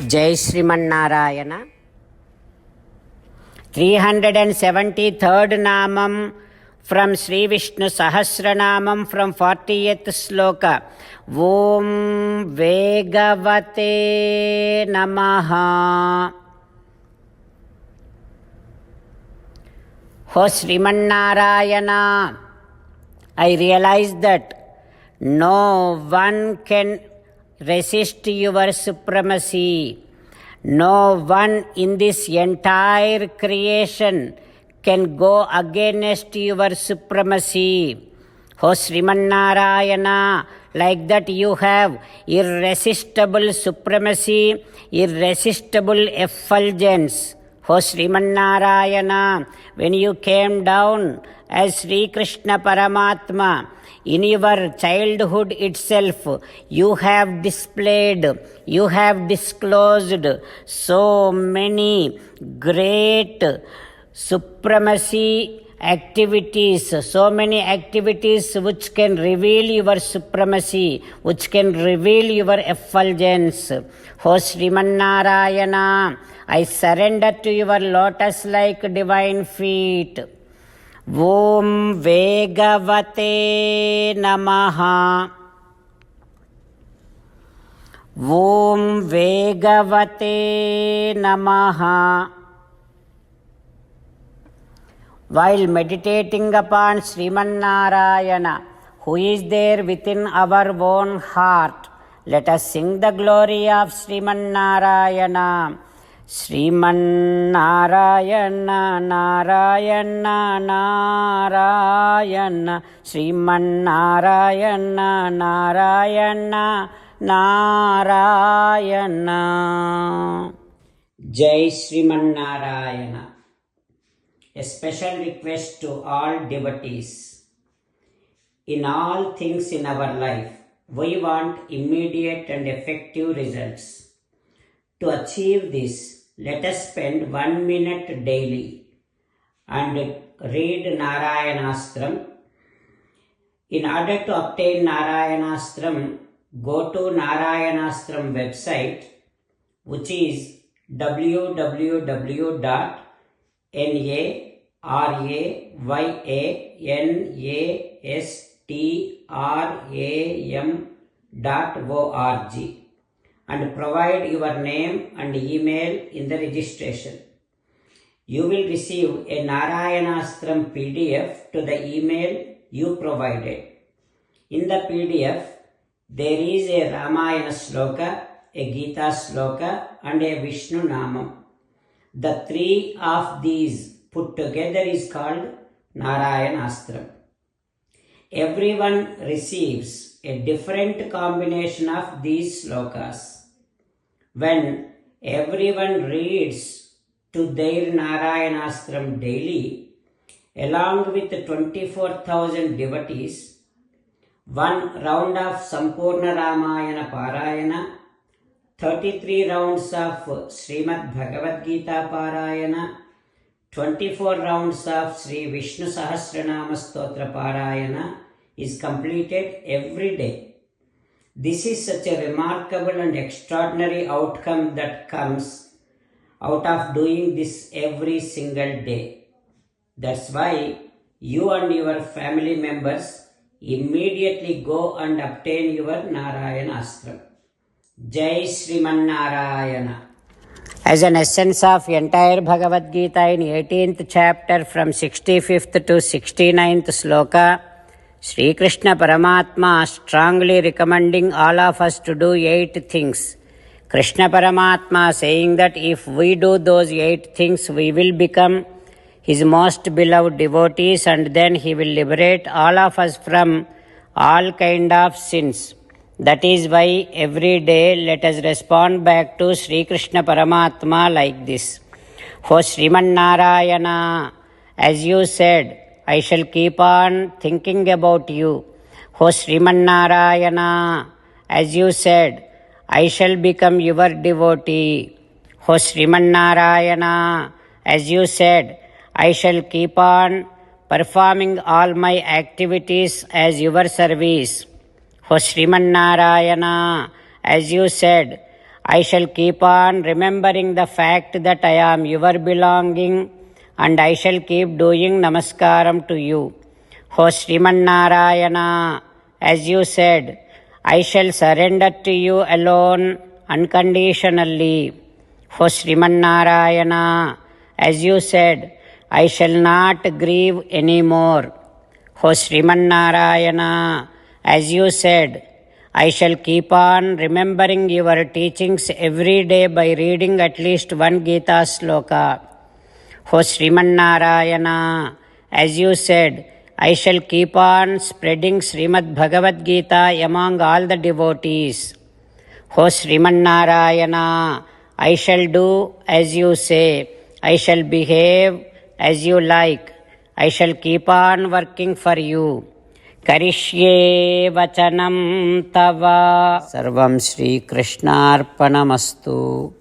Jai Sriman Narayana 373rd नामम from Sri Vishnu Sahasranamam from 40th sloka. Om Vegavate Namaha. O Srimannarayana, I realize that no one can resist your supremacy. No one in this entire creation can go against your supremacy. O Srimannarayana, like that you have irresistible supremacy, irresistible effulgence. O Srimannarayana, when you came down as Sri Krishna Paramatma, in your childhood itself, you have displayed, you have disclosed so many great supremacy activities, so many activities which can reveal your supremacy, which can reveal your effulgence. O Srimannarayana, I surrender to your lotus-like divine feet. Om Vegavate Namaha. Om Vegavate Namaha. While meditating upon Srimannarayana, who is there within our own heart, let us sing the glory of Srimannarayana. Srimannarayana, Narayana, Narayana, Srimannarayana, Narayana, Narayana. Jai Srimannarayana. A special request to all devotees. In all things in our life, we want immediate and effective results. To achieve this, let us spend 1 minute daily and read Narayanastram. In order to obtain Narayanastram, go to Narayanastram website, which is www.narayanastram.org and provide your name and email in the registration. You will receive a Narayanastram PDF to the email you provided. In the PDF, there is a Ramayana sloka, a Gita sloka and a Vishnu Namam. The three of these put together is called Narayanastram. Everyone receives a different combination of these slokas. When everyone reads to their Narayanastram daily, along with 24,000 devotees, one round of Sampurna Ramayana Parayana, 33 rounds of Srimad Bhagavad Gita Parayana, 24 rounds of Sri Vishnu Sahasranama Stotra Parayana is completed every day. This is such a remarkable and extraordinary outcome that comes out of doing this every single day. That's why you and your family members immediately go and obtain your Narayanastram. Jai Srimannarayana. As an essence of entire Bhagavad Gita in 18th chapter from 65th to 69th sloka, Sri Krishna Paramatma strongly recommending all of us to do 8 things. Krishna Paramatma saying that if we do those 8 things, we will become His most beloved devotees and then He will liberate all of us from all kind of sins. That is why every day let us respond back to Sri Krishna Paramatma like this. O Srimannarayana, as you said, I shall keep on thinking about you. O Srimannarayana, as you said, I shall become your devotee. O Srimannarayana, as you said, I shall keep on performing all my activities as your service. O Srimannarayana, as you said, I shall keep on remembering the fact that I am your belonging, and I shall keep doing namaskaram to you. O Srimannarayana, as you said, I shall surrender to you alone unconditionally. O Srimannarayana, as you said, I shall not grieve anymore. O Srimannarayana, as you said, I shall keep on remembering your teachings every day by reading at least one Gita sloka. O Srimannarayana, as you said, I shall keep on spreading Srimad Bhagavad Gita among all the devotees. O Srimannarayana, I shall do as you say. I shall behave as you like. I shall keep on working for you. Karishye vachanam tava. Sarvam Shri Krishnarpanamastu.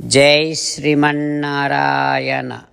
Jai Srimannarayana.